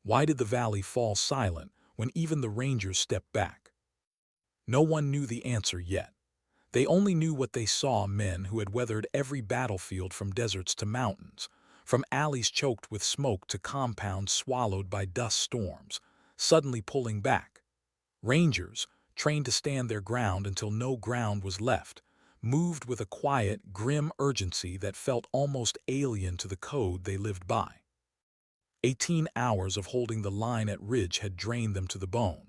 Why did the valley fall silent when even the rangers stepped back? No one knew the answer yet. They only knew what they saw: men who had weathered every battlefield from deserts to mountains, from alleys choked with smoke to compounds swallowed by dust storms, suddenly pulling back. Rangers, trained to stand their ground until no ground was left, moved with a quiet, grim urgency that felt almost alien to the code they lived by. 18 hours of holding the line at Ridge had drained them to the bone.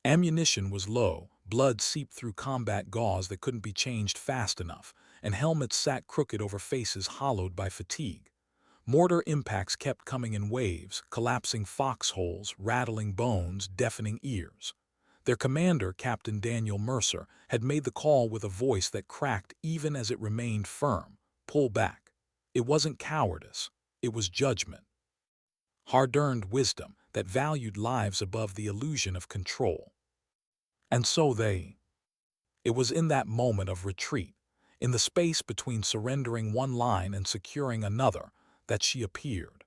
Ammunition was low, blood seeped through combat gauze that couldn't be changed fast enough, and helmets sat crooked over faces hollowed by fatigue. Mortar impacts kept coming in waves, collapsing foxholes, rattling bones, deafening ears. Their commander, Captain Daniel Mercer, had made the call with a voice that cracked even as it remained firm: pull back. It wasn't cowardice, it was judgment. Hard-earned wisdom that valued lives above the illusion of control. And so it was in that moment of retreat, in the space between surrendering one line and securing another, that she appeared.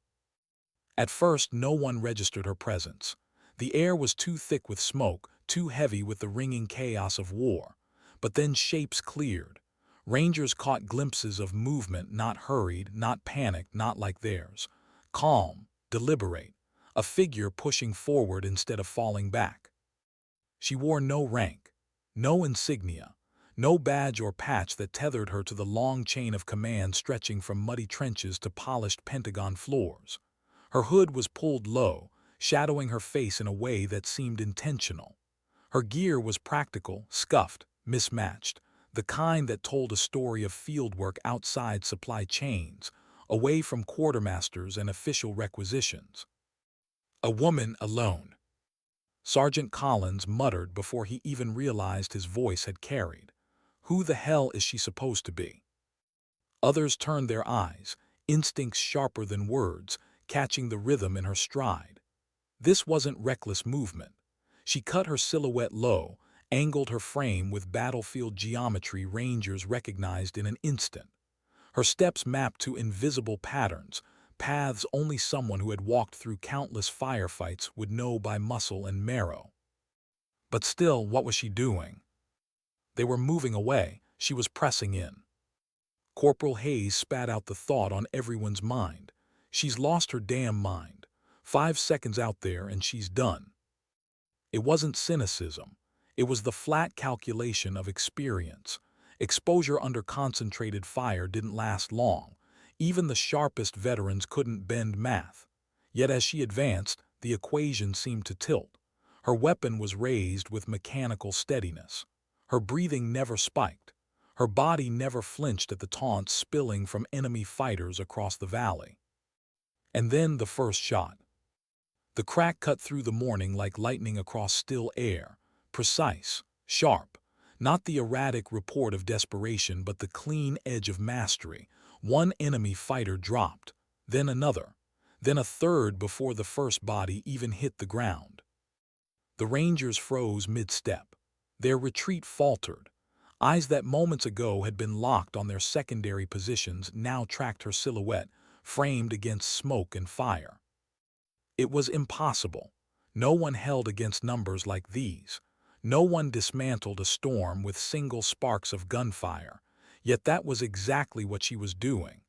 At first, no one registered her presence. The air was too thick with smoke, too heavy with the ringing chaos of war. But then shapes cleared. Rangers caught glimpses of movement, not hurried, not panicked, not like theirs. Calm, deliberate, a figure pushing forward instead of falling back. She wore no rank, no insignia, no badge or patch that tethered her to the long chain of command stretching from muddy trenches to polished Pentagon floors. Her hood was pulled low, shadowing her face in a way that seemed intentional. Her gear was practical, scuffed, mismatched, the kind that told a story of fieldwork outside supply chains, away from quartermasters and official requisitions. A woman alone. Sergeant Collins muttered before he even realized his voice had carried. Who the hell is she supposed to be? Others turned their eyes, instincts sharper than words, catching the rhythm in her stride. This wasn't reckless movement. She cut her silhouette low, angled her frame with battlefield geometry rangers recognized in an instant. Her steps mapped to invisible patterns, paths only someone who had walked through countless firefights would know by muscle and marrow. But still, what was she doing? They were moving away, she was pressing in. Corporal Hayes spat out the thought on everyone's mind. She's lost her damn mind. 5 seconds out there and she's done. It wasn't cynicism. It was the flat calculation of experience. Exposure under concentrated fire didn't last long. Even the sharpest veterans couldn't bend math. Yet as she advanced, the equation seemed to tilt. Her weapon was raised with mechanical steadiness. Her breathing never spiked. Her body never flinched at the taunts spilling from enemy fighters across the valley. And then the first shot. The crack cut through the morning like lightning across still air, precise, sharp, not the erratic report of desperation but the clean edge of mastery. One enemy fighter dropped, then another, then a third before the first body even hit the ground. The Rangers froze mid-step. Their retreat faltered. Eyes that moments ago had been locked on their secondary positions now tracked her silhouette, framed against smoke and fire. It was impossible. No one held against numbers like these. No one dismantled a storm with single sparks of gunfire. Yet that was exactly what she was doing.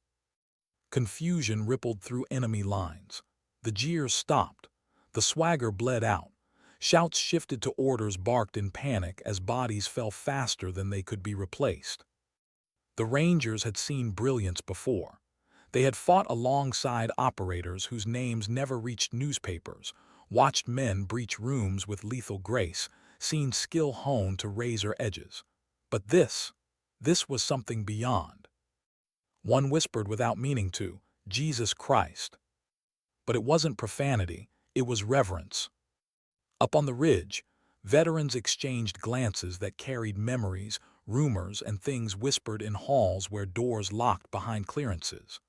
Confusion rippled through enemy lines. The jeers stopped. The swagger bled out. Shouts shifted to orders barked in panic as bodies fell faster than they could be replaced. The Rangers had seen brilliance before. They had fought alongside operators whose names never reached newspapers, watched men breach rooms with lethal grace, seen skill honed to razor edges. But this was something beyond. One whispered without meaning to, "Jesus Christ." But it wasn't profanity, it was reverence. Up on the ridge, veterans exchanged glances that carried memories, rumors, and things whispered in halls where doors locked behind clearances.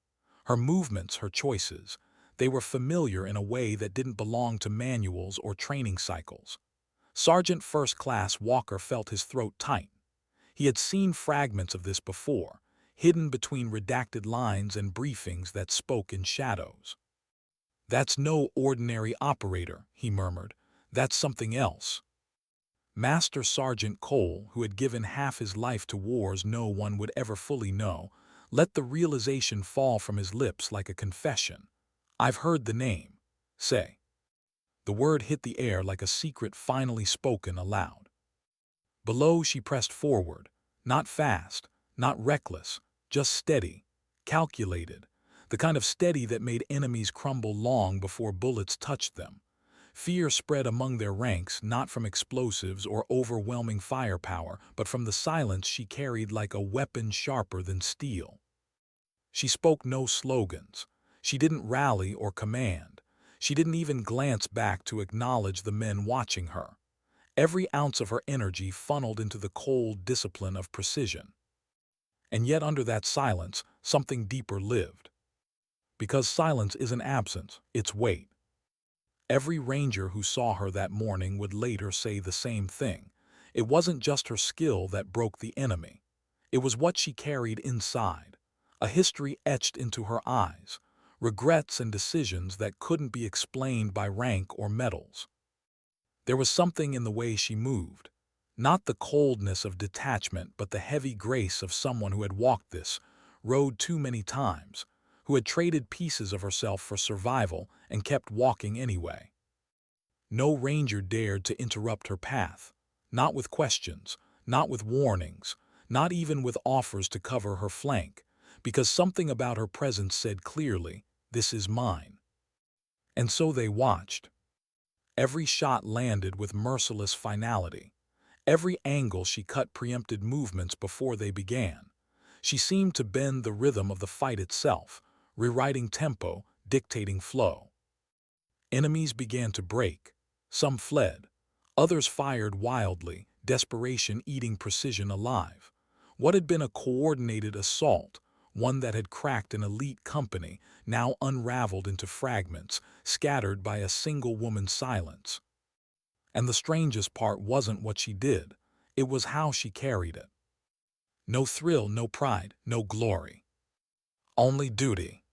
Her movements, her choices, they were familiar in a way that didn't belong to manuals or training cycles. Sergeant First Class Walker felt his throat tight. He had seen fragments of this before, hidden between redacted lines and briefings that spoke in shadows. "That's no ordinary operator," he murmured. "That's something else." Master Sergeant Cole, who had given half his life to wars no one would ever fully know, let the realization fall from his lips like a confession. "I've heard the name. Say." The word hit the air like a secret finally spoken aloud. Below she pressed forward, not fast, not reckless, just steady, calculated, the kind of steady that made enemies crumble long before bullets touched them. Fear spread among their ranks not from explosives or overwhelming firepower, but from the silence she carried like a weapon sharper than steel. She spoke no slogans. She didn't rally or command. She didn't even glance back to acknowledge the men watching her. Every ounce of her energy funneled into the cold discipline of precision. And yet under that silence, something deeper lived. Because silence isn't absence, it's weight. Every ranger who saw her that morning would later say the same thing. It wasn't just her skill that broke the enemy. It was what she carried inside, a history etched into her eyes, regrets and decisions that couldn't be explained by rank or medals. There was something in the way she moved, not the coldness of detachment but the heavy grace of someone who had walked this road too many times, who had traded pieces of herself for survival and kept walking anyway. No ranger dared to interrupt her path, not with questions, not with warnings, not even with offers to cover her flank, because something about her presence said clearly, "This is mine." And so they watched. Every shot landed with merciless finality. Every angle she cut preempted movements before they began. She seemed to bend the rhythm of the fight itself, rewriting tempo, dictating flow. Enemies began to break. Some fled. Others fired wildly, desperation eating precision alive. What had been a coordinated assault, one that had cracked an elite company, now unraveled into fragments, scattered by a single woman's silence. And the strangest part wasn't what she did. It was how she carried it. No thrill, no pride, no glory. Only duty.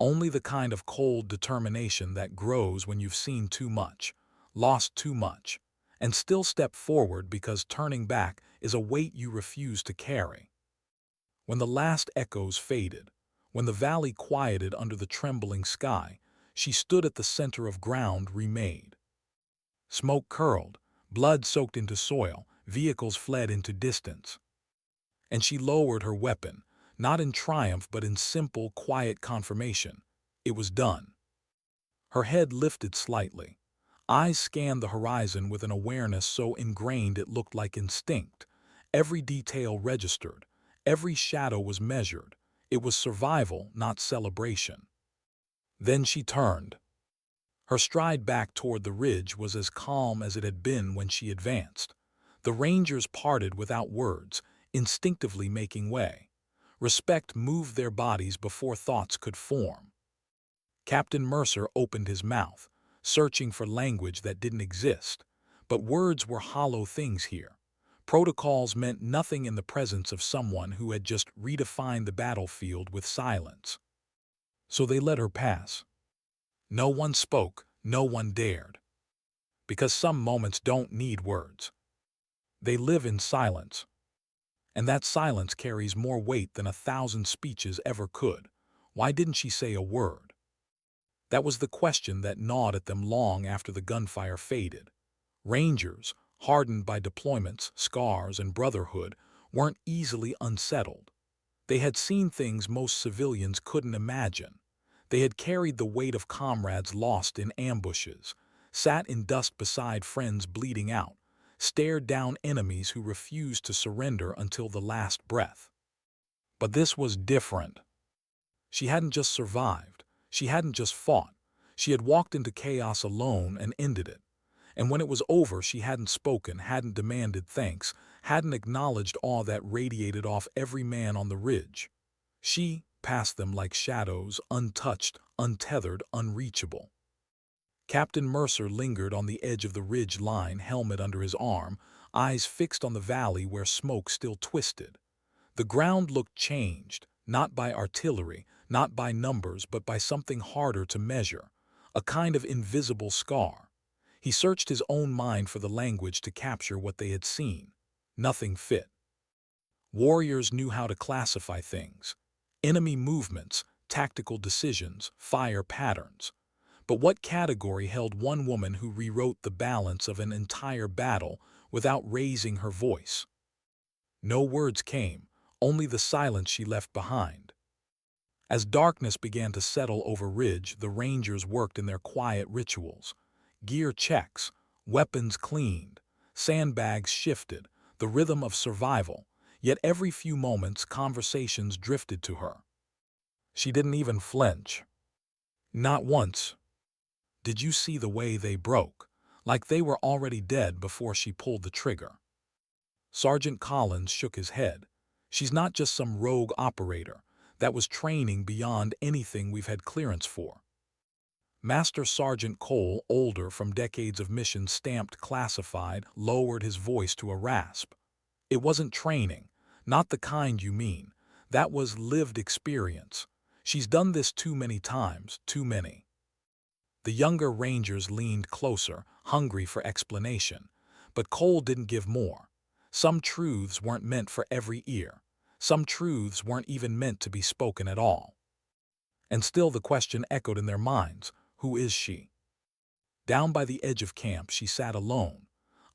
Only the kind of cold determination that grows when you've seen too much, lost too much, and still step forward because turning back is a weight you refuse to carry. When the last echoes faded, when the valley quieted under the trembling sky, she stood at the center of ground remade. Smoke curled, blood soaked into soil, vehicles fled into distance. And she lowered her weapon, not in triumph but in simple, quiet confirmation. It was done. Her head lifted slightly. Eyes scanned the horizon with an awareness so ingrained it looked like instinct. Every detail registered. Every shadow was measured. It was survival, not celebration. Then she turned. Her stride back toward the ridge was as calm as it had been when she advanced. The rangers parted without words, instinctively making way. Respect moved their bodies before thoughts could form. Captain Mercer opened his mouth, searching for language that didn't exist. But words were hollow things here. Protocols meant nothing in the presence of someone who had just redefined the battlefield with silence. So they let her pass. No one spoke, no one dared. Because some moments don't need words. They live in silence. And that silence carries more weight than 1,000 speeches ever could. Why didn't she say a word? That was the question that gnawed at them long after the gunfire faded. Rangers, hardened by deployments, scars, and brotherhood, weren't easily unsettled. They had seen things most civilians couldn't imagine. They had carried the weight of comrades lost in ambushes, sat in dust beside friends bleeding out, stared down enemies who refused to surrender until the last breath. But this was different. She hadn't just survived. She hadn't just fought. She had walked into chaos alone and ended it. And when it was over, she hadn't spoken, hadn't demanded thanks, hadn't acknowledged awe that radiated off every man on the ridge. She passed them like shadows, untouched, untethered, unreachable. Captain Mercer lingered on the edge of the ridge line, helmet under his arm, eyes fixed on the valley where smoke still twisted. The ground looked changed, not by artillery, not by numbers, but by something harder to measure. a kind of invisible scar. He searched his own mind for the language to capture what they had seen. Nothing fit. Warriors knew how to classify things. Enemy movements, tactical decisions, fire patterns. But what category held one woman who rewrote the balance of an entire battle without raising her voice? No words came, only the silence she left behind. As darkness began to settle over Ridge, the Rangers worked in their quiet rituals. Gear checks, weapons cleaned, sandbags shifted, the rhythm of survival, yet every few moments conversations drifted to her. She didn't even flinch. Not once. Did you see the way they broke? Like they were already dead before she pulled the trigger. Sergeant Collins shook his head. She's not just some rogue operator. That was training beyond anything we've had clearance for. Master Sergeant Cole, older from decades of missions stamped classified, lowered his voice to a rasp. It wasn't training, not the kind you mean. That was lived experience. She's done this too many times, too many. The younger Rangers leaned closer, hungry for explanation. But Cole didn't give more. Some truths weren't meant for every ear. Some truths weren't even meant to be spoken at all. And still the question echoed in their minds, who is she? Down by the edge of camp she sat alone.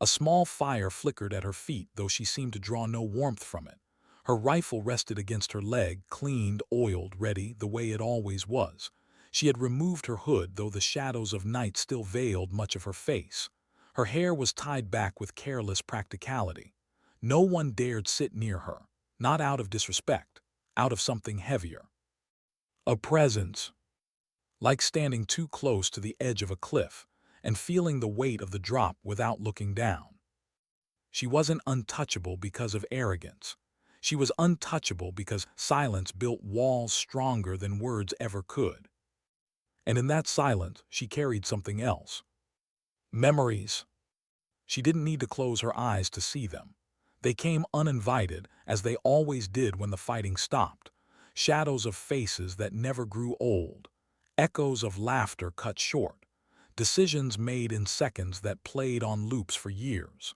A small fire flickered at her feet, though she seemed to draw no warmth from it. Her rifle rested against her leg, cleaned, oiled, ready, the way it always was. She had removed her hood, though the shadows of night still veiled much of her face. Her hair was tied back with careless practicality. No one dared sit near her, not out of disrespect, out of something heavier. A presence. Like standing too close to the edge of a cliff and feeling the weight of the drop without looking down. She wasn't untouchable because of arrogance. She was untouchable because silence built walls stronger than words ever could. And in that silence, she carried something else. Memories. She didn't need to close her eyes to see them. They came uninvited, as they always did when the fighting stopped. Shadows of faces that never grew old. Echoes of laughter cut short. Decisions made in seconds that played on loops for years.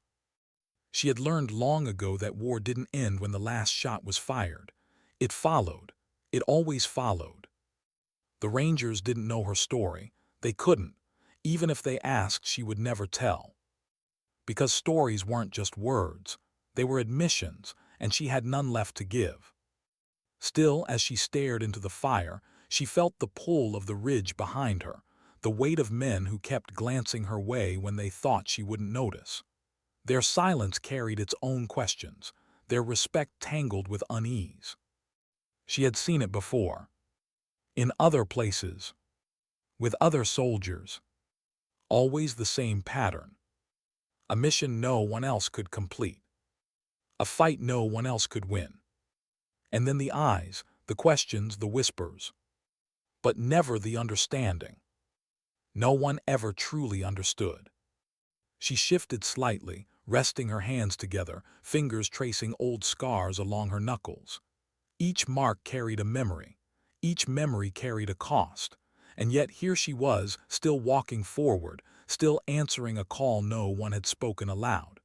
She had learned long ago that war didn't end when the last shot was fired. It followed. It always followed. The Rangers didn't know her story. They couldn't. Even if they asked, she would never tell. Because stories weren't just words. They were admissions, and she had none left to give. Still, as she stared into the fire, she felt the pull of the ridge behind her, the weight of men who kept glancing her way when they thought she wouldn't notice. Their silence carried its own questions, their respect tangled with unease. She had seen it before. In other places. With other soldiers. Always the same pattern. A mission no one else could complete. A fight no one else could win. And then the eyes, the questions, the whispers. But never the understanding. No one ever truly understood. She shifted slightly, resting her hands together, fingers tracing old scars along her knuckles. Each mark carried a memory. Each memory carried a cost. And yet here she was, still walking forward, still answering a call no one had spoken aloud.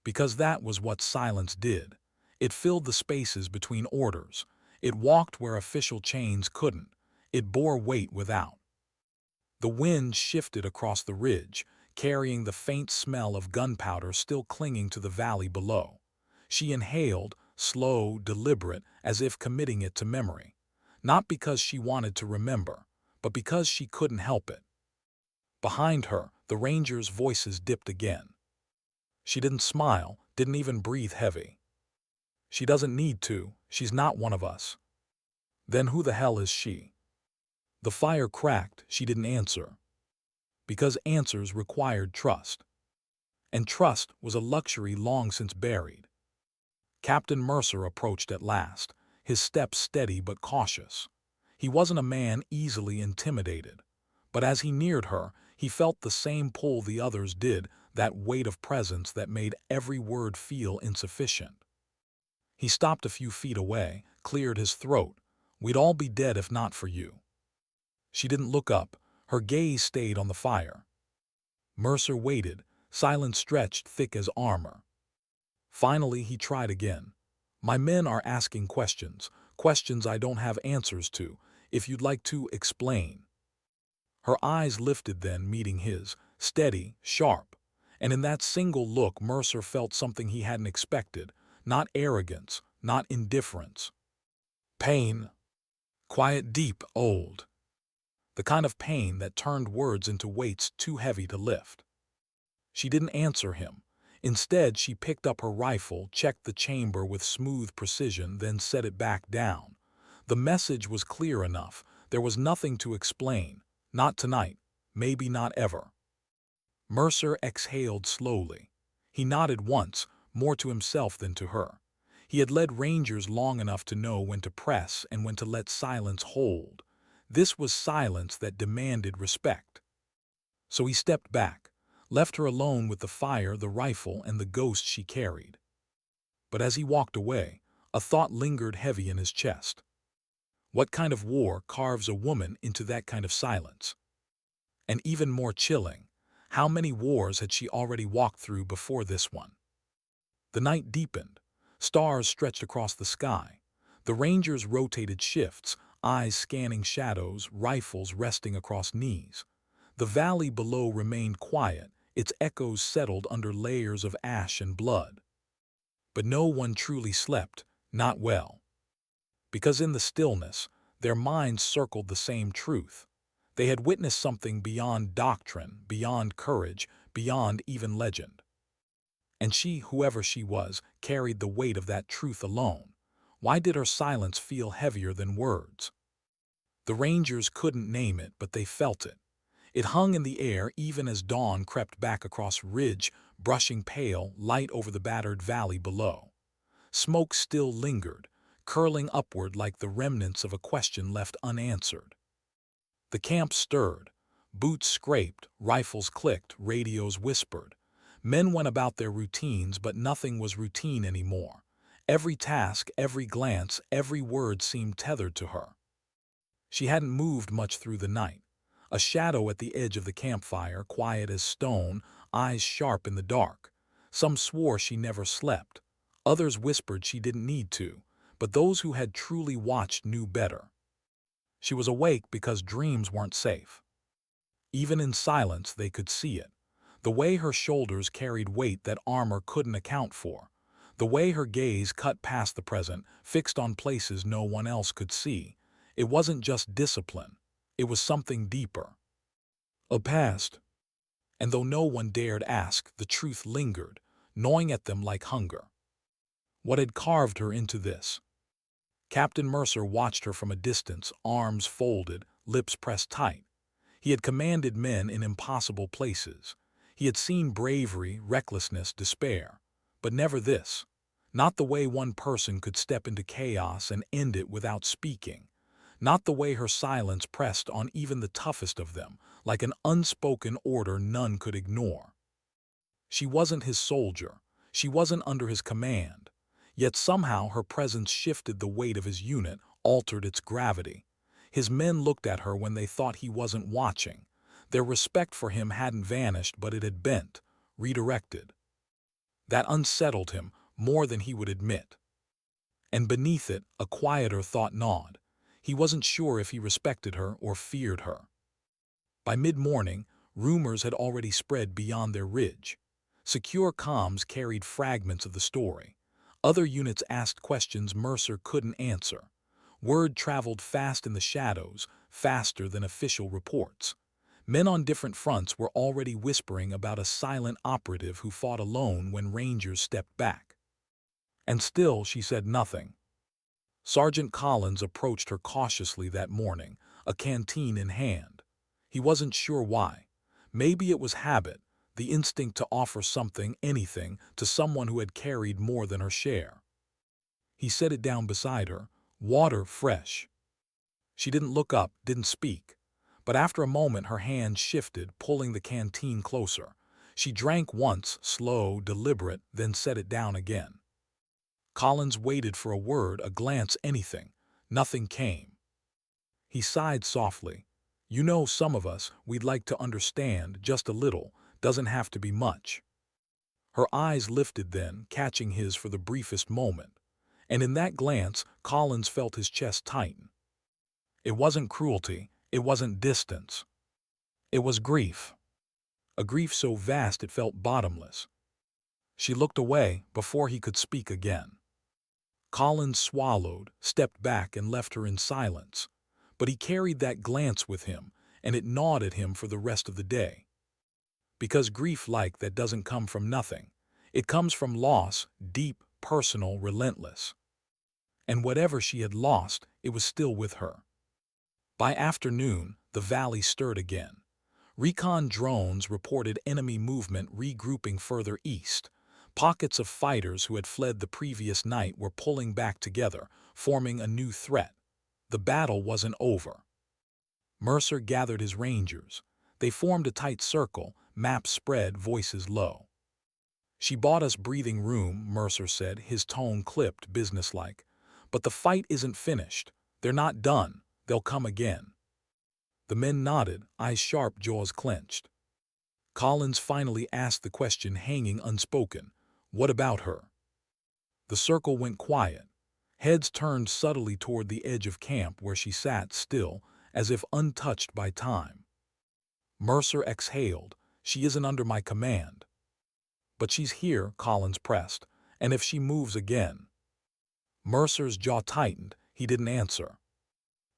Because that was what silence did. It filled the spaces between orders. It walked where official chains couldn't. It bore weight without. The wind shifted across the ridge, carrying the faint smell of gunpowder still clinging to the valley below. She inhaled, slow, deliberate, as if committing it to memory. Not because she wanted to remember, but because she couldn't help it. Behind her, the Rangers' voices dipped again. She didn't smile, didn't even breathe heavy. She doesn't need to, she's not one of us. Then who the hell is she? The fire cracked, she didn't answer. Because answers required trust. And trust was a luxury long since buried. Captain Mercer approached at last, his step steady but cautious. He wasn't a man easily intimidated. But as he neared her, he felt the same pull the others did, that weight of presence that made every word feel insufficient. He stopped a few feet away, cleared his throat. We'd all be dead if not for you. She didn't look up. Her gaze stayed on the fire. Mercer waited, silence stretched thick as armor. Finally, he tried again. "My men are asking questions, questions I don't have answers to. If you'd like to explain." Her eyes lifted then, meeting his, steady, sharp. And in that single look, Mercer felt something he hadn't expected. Not arrogance, not indifference. Pain. Quiet, deep, old. The kind of pain that turned words into weights too heavy to lift. She didn't answer him. Instead, she picked up her rifle, checked the chamber with smooth precision, then set it back down. The message was clear enough. There was nothing to explain. Not tonight. Maybe not ever. Mercer exhaled slowly. He nodded once, more to himself than to her. He had led Rangers long enough to know when to press and when to let silence hold. This was silence that demanded respect. So he stepped back, left her alone with the fire, the rifle, and the ghost she carried. But as he walked away, a thought lingered heavy in his chest. What kind of war carves a woman into that kind of silence? And even more chilling, how many wars had she already walked through before this one? The night deepened. Stars stretched across the sky. The Rangers rotated shifts, eyes scanning shadows, rifles resting across knees. The valley below remained quiet, its echoes settled under layers of ash and blood. But no one truly slept, not well. Because in the stillness, their minds circled the same truth. They had witnessed something beyond doctrine, beyond courage, beyond even legend. And she, whoever she was, carried the weight of that truth alone. Why did her silence feel heavier than words? The Rangers couldn't name it, but they felt it. It hung in the air even as dawn crept back across ridge, brushing pale light over the battered valley below. Smoke still lingered, curling upward like the remnants of a question left unanswered. The camp stirred. Boots scraped, rifles clicked, radios whispered. Men went about their routines, but nothing was routine anymore. Every task, every glance, every word seemed tethered to her. She hadn't moved much through the night. A shadow at the edge of the campfire, quiet as stone, eyes sharp in the dark. Some swore she never slept. Others whispered she didn't need to, but those who had truly watched knew better. She was awake because dreams weren't safe. Even in silence, they could see it. The way her shoulders carried weight that armor couldn't account for. The way her gaze cut past the present, fixed on places no one else could see. It wasn't just discipline. It was something deeper. A past. And though no one dared ask, the truth lingered, gnawing at them like hunger. What had carved her into this? Captain Mercer watched her from a distance, arms folded, lips pressed tight. He had commanded men in impossible places. He had seen bravery, recklessness, despair. But never this. Not the way one person could step into chaos and end it without speaking. Not the way her silence pressed on even the toughest of them, like an unspoken order none could ignore. She wasn't his soldier. She wasn't under his command. Yet somehow her presence shifted the weight of his unit, altered its gravity. His men looked at her when they thought he wasn't watching. Their respect for him hadn't vanished, but it had bent, redirected. That unsettled him more than he would admit. And beneath it, a quieter thought gnawed. He wasn't sure if he respected her or feared her. By mid-morning, rumors had already spread beyond their ridge. Secure comms carried fragments of the story. Other units asked questions Mercer couldn't answer. Word traveled fast in the shadows, faster than official reports. Men on different fronts were already whispering about a silent operative who fought alone when Rangers stepped back. And still she said nothing. Sergeant Collins approached her cautiously that morning, a canteen in hand. He wasn't sure why. Maybe it was habit, the instinct to offer something, anything, to someone who had carried more than her share. He set it down beside her, water fresh. She didn't look up, didn't speak. But after a moment her hand shifted, pulling the canteen closer. She drank once, slow, deliberate, then set it down again. Collins waited for a word, a glance, anything. Nothing came. He sighed softly. You know, some of us, we'd like to understand just a little, doesn't have to be much. Her eyes lifted then, catching his for the briefest moment. And in that glance, Collins felt his chest tighten. It wasn't cruelty, it wasn't distance. It was grief. A grief so vast it felt bottomless. She looked away before he could speak again. Collins swallowed, stepped back, and left her in silence. But he carried that glance with him, and it gnawed at him for the rest of the day. Because grief like that doesn't come from nothing. It comes from loss, deep, personal, relentless. And whatever she had lost, it was still with her. By afternoon, the valley stirred again. Recon drones reported enemy movement regrouping further east. Pockets of fighters who had fled the previous night were pulling back together, forming a new threat. The battle wasn't over. Mercer gathered his rangers. They formed a tight circle, maps spread, voices low. "She bought us breathing room," Mercer said, his tone clipped, businesslike. "But the fight isn't finished. They're not done. They'll come again." The men nodded, eyes sharp, jaws clenched. Collins finally asked the question hanging unspoken. "What about her?" The circle went quiet. Heads turned subtly toward the edge of camp where she sat still, as if untouched by time. Mercer exhaled. "She isn't under my command." "But she's here," Collins pressed, "and if she moves again—" Mercer's jaw tightened. He didn't answer.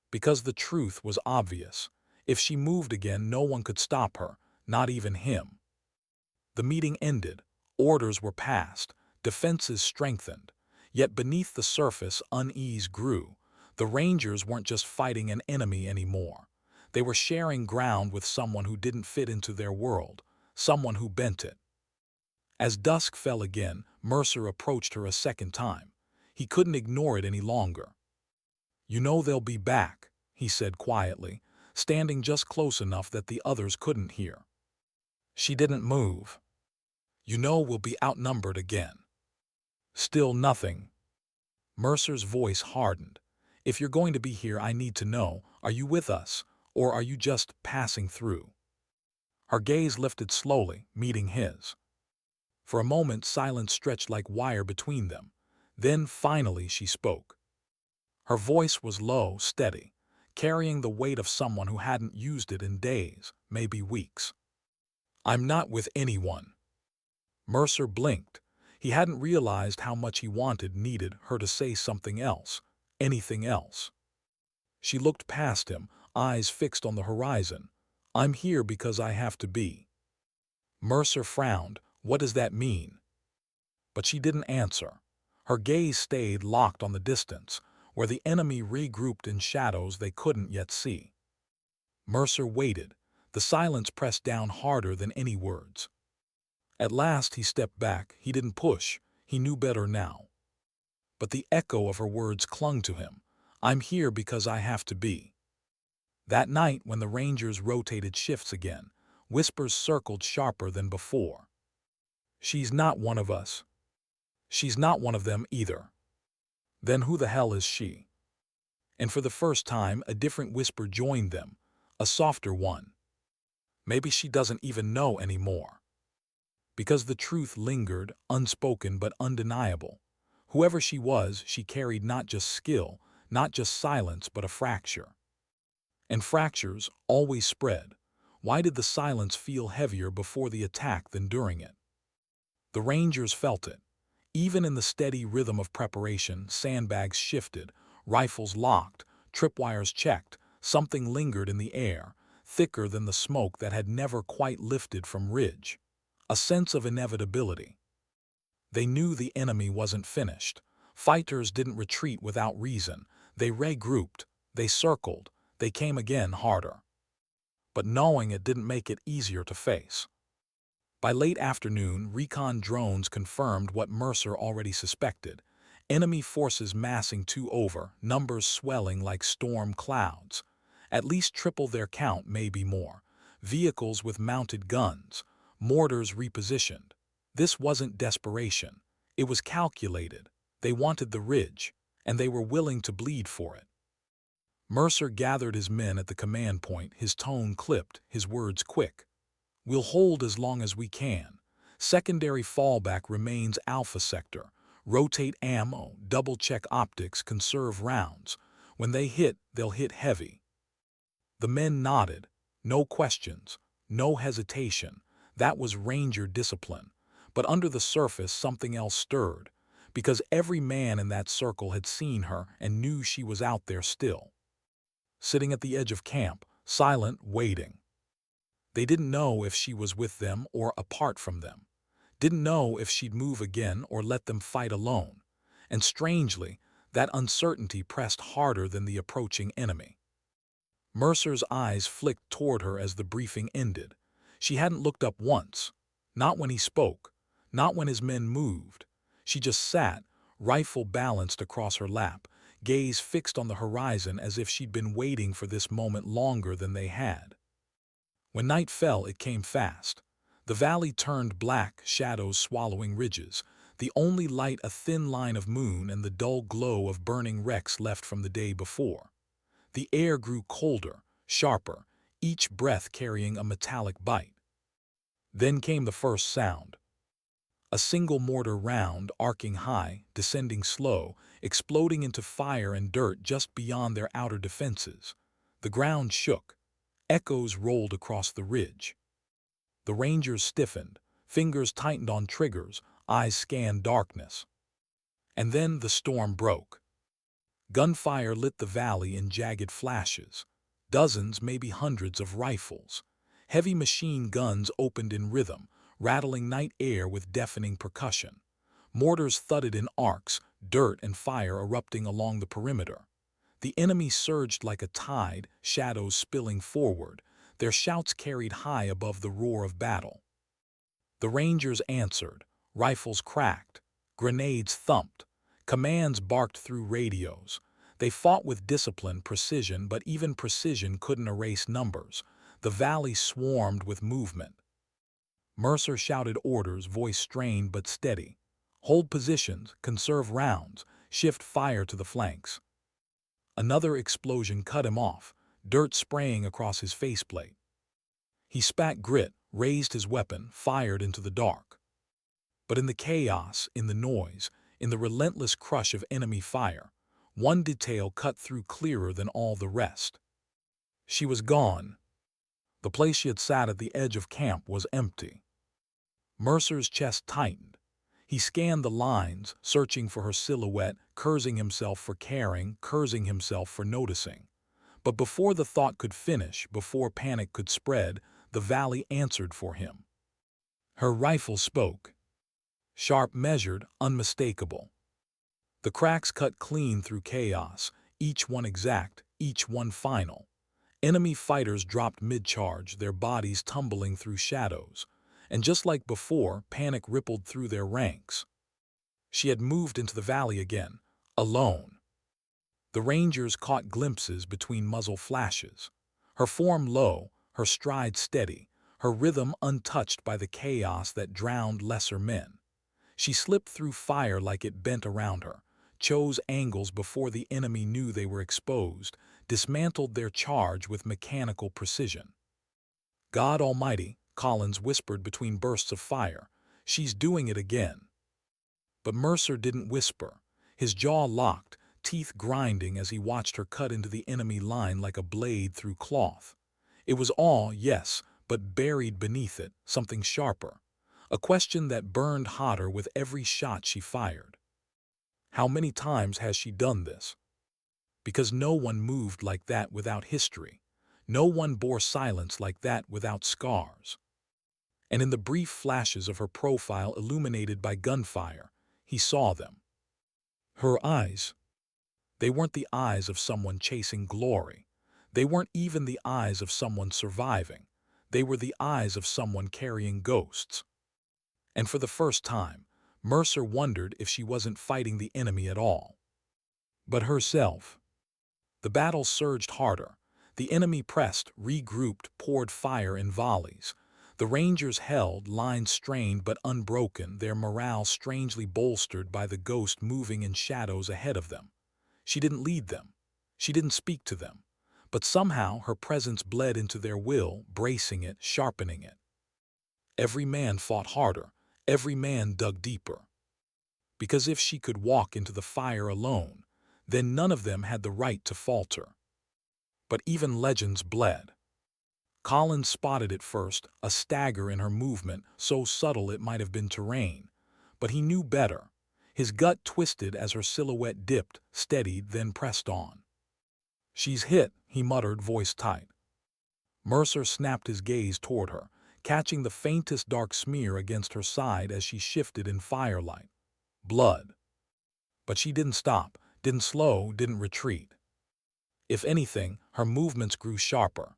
Because the truth was obvious. If she moved again, no one could stop her, not even him. The meeting ended. Orders were passed. Defenses strengthened. Yet beneath the surface, unease grew. The Rangers weren't just fighting an enemy anymore. They were sharing ground with someone who didn't fit into their world, someone who bent it. As dusk fell again, Mercer approached her a second time. He couldn't ignore it any longer. "You know they'll be back," he said quietly, standing just close enough that the others couldn't hear. She didn't move. "You know we'll be outnumbered again." Still nothing. Mercer's voice hardened. "If you're going to be here, I need to know, are you with us, or are you just passing through?" Her gaze lifted slowly, meeting his. For a moment, silence stretched like wire between them. Then, finally, she spoke. Her voice was low, steady, carrying the weight of someone who hadn't used it in days, maybe weeks. "I'm not with anyone." Mercer blinked. He hadn't realized how much he needed her to say something else, anything else. She looked past him, eyes fixed on the horizon. "I'm here because I have to be." Mercer frowned. "What does that mean?" But she didn't answer. Her gaze stayed locked on the distance, where the enemy regrouped in shadows they couldn't yet see. Mercer waited. The silence pressed down harder than any words. At last he stepped back. He didn't push. He knew better now. But the echo of her words clung to him. "I'm here because I have to be." That night, when the Rangers rotated shifts again, whispers circled sharper than before. "She's not one of us. She's not one of them either." "Then who the hell is she?" And for the first time, a different whisper joined them, a softer one. "Maybe she doesn't even know anymore." Because the truth lingered, unspoken but undeniable. Whoever she was, she carried not just skill, not just silence, but a fracture. And fractures always spread. Why did the silence feel heavier before the attack than during it? The Rangers felt it. Even in the steady rhythm of preparation, sandbags shifted, rifles locked, tripwires checked, something lingered in the air, thicker than the smoke that had never quite lifted from ridge. A sense of inevitability. They knew the enemy wasn't finished. Fighters didn't retreat without reason. They regrouped, they circled, they came again harder. But knowing it didn't make it easier to face. By late afternoon, recon drones confirmed what Mercer already suspected. Enemy forces massing over, numbers swelling like storm clouds. At least triple their count, maybe more. Vehicles with mounted guns. Mortars repositioned. This wasn't desperation. It was calculated. They wanted the ridge, and they were willing to bleed for it. Mercer gathered his men at the command point, his tone clipped, his words quick. "We'll hold as long as we can. Secondary fallback remains Alpha Sector. Rotate ammo, double-check optics, conserve rounds. When they hit, they'll hit heavy." The men nodded. No questions, no hesitation. That was Ranger discipline. But under the surface, something else stirred, because every man in that circle had seen her and knew she was out there still. Sitting at the edge of camp, silent, waiting. They didn't know if she was with them or apart from them. Didn't know if she'd move again or let them fight alone. And strangely, that uncertainty pressed harder than the approaching enemy. Mercer's eyes flicked toward her as the briefing ended. She hadn't looked up once. Not when he spoke. Not when his men moved. She just sat, rifle balanced across her lap, gaze fixed on the horizon as if she'd been waiting for this moment longer than they had. When night fell, it came fast. The valley turned black, shadows swallowing ridges, the only light a thin line of moon and the dull glow of burning wrecks left from the day before. The air grew colder, sharper, each breath carrying a metallic bite. Then came the first sound. A single mortar round, arcing high, descending slow, exploding into fire and dirt just beyond their outer defenses. The ground shook. Echoes rolled across the ridge. The Rangers stiffened, fingers tightened on triggers, eyes scanned darkness. And then the storm broke. Gunfire lit the valley in jagged flashes. Dozens, maybe hundreds of rifles. Heavy machine guns opened in rhythm, rattling night air with deafening percussion. Mortars thudded in arcs, dirt and fire erupting along the perimeter. The enemy surged like a tide, shadows spilling forward, their shouts carried high above the roar of battle. The Rangers answered. Rifles cracked. Grenades thumped. Commands barked through radios. They fought with discipline, precision, but even precision couldn't erase numbers. The valley swarmed with movement. Mercer shouted orders, voice strained but steady. Hold positions, conserve rounds, shift fire to the flanks. Another explosion cut him off, dirt spraying across his faceplate. He spat grit, raised his weapon, fired into the dark. But in the chaos, in the noise, in the relentless crush of enemy fire, one detail cut through clearer than all the rest. She was gone. The place she had sat at the edge of camp was empty. Mercer's chest tightened. He scanned the lines, searching for her silhouette, cursing himself for caring, cursing himself for noticing. But before the thought could finish, before panic could spread, the valley answered for him. Her rifle spoke. Sharp, measured, unmistakable. The cracks cut clean through chaos, each one exact, each one final. Enemy fighters dropped mid-charge, their bodies tumbling through shadows. And just like before, panic rippled through their ranks. She had moved into the valley again, alone. The Rangers caught glimpses between muzzle flashes. Her form low, her stride steady, her rhythm untouched by the chaos that drowned lesser men. She slipped through fire like it bent around her, chose angles before the enemy knew they were exposed, dismantled their charge with mechanical precision. God Almighty, Collins whispered between bursts of fire, she's doing it again. But Mercer didn't whisper. His jaw locked, teeth grinding as he watched her cut into the enemy line like a blade through cloth. It was awe, yes, but buried beneath it, something sharper. A question that burned hotter with every shot she fired. How many times has she done this? Because no one moved like that without history. No one bore silence like that without scars. And in the brief flashes of her profile illuminated by gunfire, he saw them. Her eyes. They weren't the eyes of someone chasing glory. They weren't even the eyes of someone surviving. They were the eyes of someone carrying ghosts. And for the first time, Mercer wondered if she wasn't fighting the enemy at all, but herself. The battle surged harder. The enemy pressed, regrouped, poured fire in volleys. The Rangers held, lines strained but unbroken, their morale strangely bolstered by the ghost moving in shadows ahead of them. She didn't lead them. She didn't speak to them, but somehow her presence bled into their will, bracing it, sharpening it. Every man fought harder, every man dug deeper. Because if she could walk into the fire alone, then none of them had the right to falter. But even legends bled. Collins spotted it first, a stagger in her movement, so subtle it might have been terrain. But he knew better. His gut twisted as her silhouette dipped, steadied, then pressed on. "She's hit," he muttered, voice tight. Mercer snapped his gaze toward her, catching the faintest dark smear against her side as she shifted in firelight. Blood. But she didn't stop, didn't slow, didn't retreat. If anything, her movements grew sharper.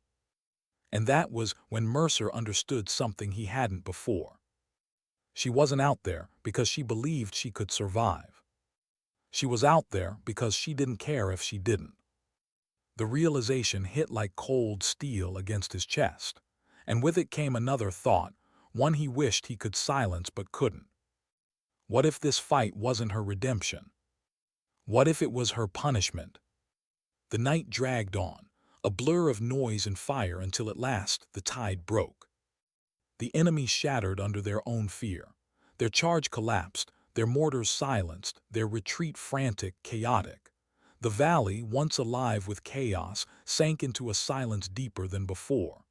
And that was when Mercer understood something he hadn't before. She wasn't out there because she believed she could survive. She was out there because she didn't care if she didn't. The realization hit like cold steel against his chest, and with it came another thought, one he wished he could silence but couldn't. What if this fight wasn't her redemption? What if it was her punishment? The night dragged on, a blur of noise and fire until at last the tide broke. The enemy shattered under their own fear. Their charge collapsed, their mortars silenced, their retreat frantic, chaotic. The valley, once alive with chaos, sank into a silence deeper than before.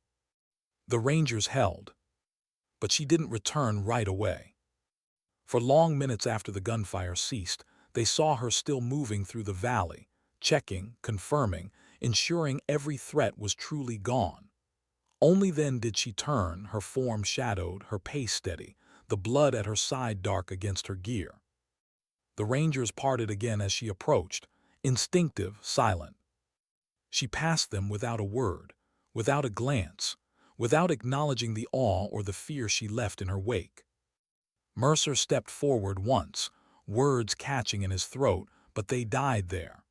The Rangers held. But she didn't return right away. For long minutes after the gunfire ceased, they saw her still moving through the valley, checking, confirming, ensuring every threat was truly gone. Only then did she turn, her form shadowed, her pace steady, the blood at her side dark against her gear. The Rangers parted again as she approached, instinctive, silent. She passed them without a word, without a glance, without acknowledging the awe or the fear she left in her wake. Mercer stepped forward once, words catching in his throat, but they died there.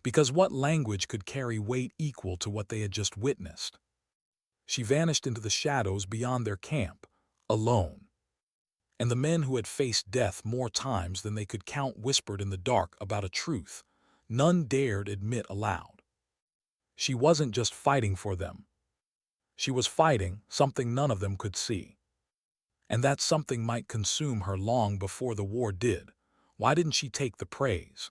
Because what language could carry weight equal to what they had just witnessed? She vanished into the shadows beyond their camp, alone. And the men who had faced death more times than they could count whispered in the dark about a truth none dared admit aloud. She wasn't just fighting for them. She was fighting something none of them could see. And that something might consume her long before the war did. Why didn't she take the praise?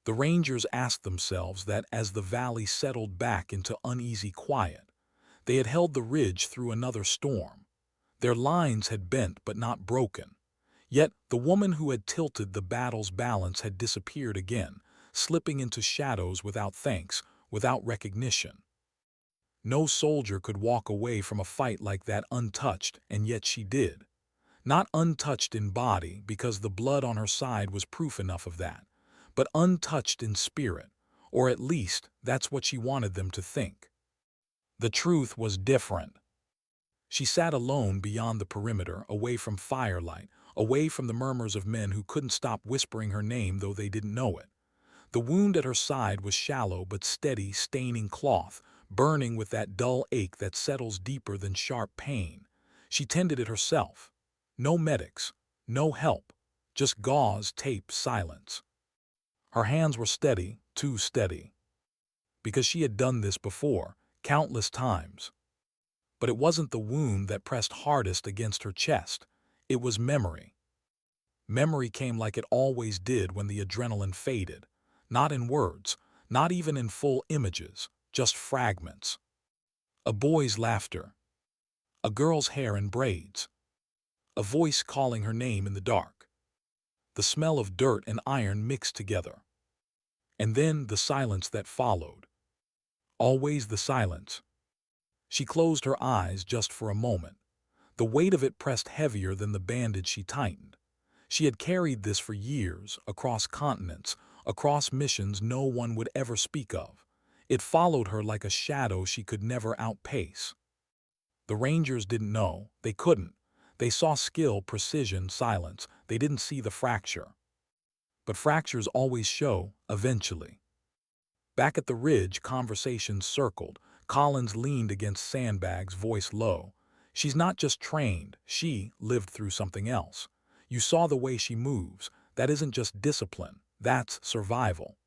The Rangers asked themselves that as the valley settled back into uneasy quiet. They had held the ridge through another storm. Their lines had bent but not broken. Yet the woman who had tilted the battle's balance had disappeared again, slipping into shadows without thanks, without recognition. No soldier could walk away from a fight like that untouched, and yet she did. Not untouched in body, because the blood on her side was proof enough of that, but untouched in spirit, or at least that's what she wanted them to think. The truth was different. She sat alone beyond the perimeter, away from firelight, away from the murmurs of men who couldn't stop whispering her name though they didn't know it. The wound at her side was shallow but steady, staining cloth, burning with that dull ache that settles deeper than sharp pain. She tended it herself. No medics, no help, just gauze, tape, silence. Her hands were steady, too steady. Because she had done this before, countless times. But it wasn't the wound that pressed hardest against her chest. It was memory. Memory came like it always did when the adrenaline faded. Not in words, not even in full images, just fragments. A boy's laughter. A girl's hair in braids. A voice calling her name in the dark. The smell of dirt and iron mixed together. And then the silence that followed. Always the silence. She closed her eyes just for a moment. The weight of it pressed heavier than the bandage she tightened. She had carried this for years, across continents, across missions no one would ever speak of. It followed her like a shadow she could never outpace. The Rangers didn't know. They couldn't. They saw skill, precision, silence. They didn't see the fracture. But fractures always show, eventually. Back at the ridge, conversations circled. Collins leaned against sandbags, voice low. She's not just trained, she lived through something else. You saw the way she moves. That isn't just discipline, that's survival.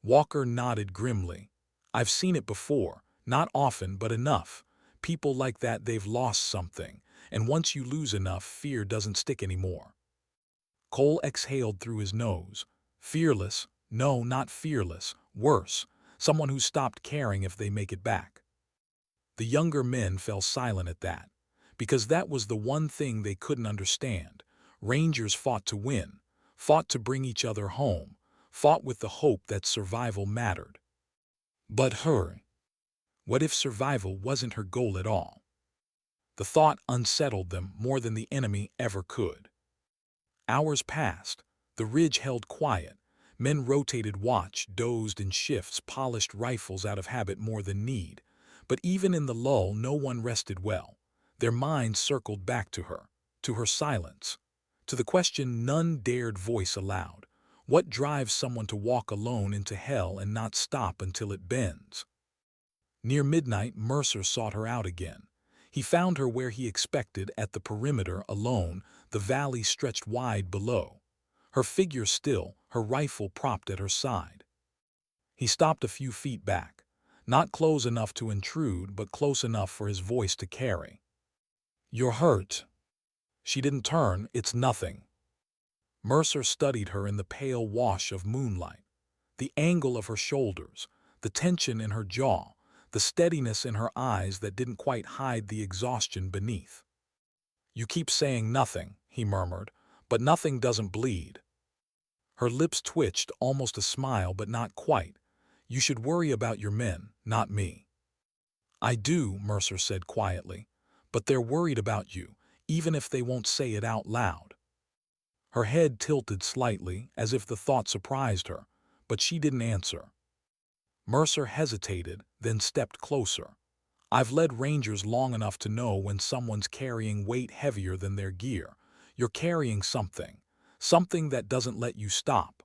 Walker nodded grimly. I've seen it before, not often, but enough. People like that, they've lost something, and once you lose enough, fear doesn't stick anymore. Cole exhaled through his nose. Fearless? No, not fearless. Worse, someone who stopped caring if they make it back. The younger men fell silent at that, because that was the one thing they couldn't understand. Rangers fought to win, fought to bring each other home, fought with the hope that survival mattered. But her, what if survival wasn't her goal at all? The thought unsettled them more than the enemy ever could. Hours passed. The ridge held quiet. Men rotated watch, dozed in shifts, polished rifles out of habit more than need. But even in the lull, no one rested well. Their minds circled back to her silence, to the question none dared voice aloud. What drives someone to walk alone into hell and not stop until it bends? Near midnight, Mercer sought her out again. He found her where he expected, at the perimeter, alone. The valley stretched wide below. Her figure still, her rifle propped at her side. He stopped a few feet back, not close enough to intrude, but close enough for his voice to carry. "You're hurt." She didn't turn. "It's nothing." Mercer studied her in the pale wash of moonlight. The angle of her shoulders, the tension in her jaw, the steadiness in her eyes that didn't quite hide the exhaustion beneath. "You keep saying nothing," he murmured, "but nothing doesn't bleed." Her lips twitched, almost a smile, but not quite. "You should worry about your men, not me." "I do," Mercer said quietly, "but they're worried about you, even if they won't say it out loud." Her head tilted slightly, as if the thought surprised her, but she didn't answer. Mercer hesitated, then stepped closer. "I've led rangers long enough to know when someone's carrying weight heavier than their gear. You're carrying something, something that doesn't let you stop."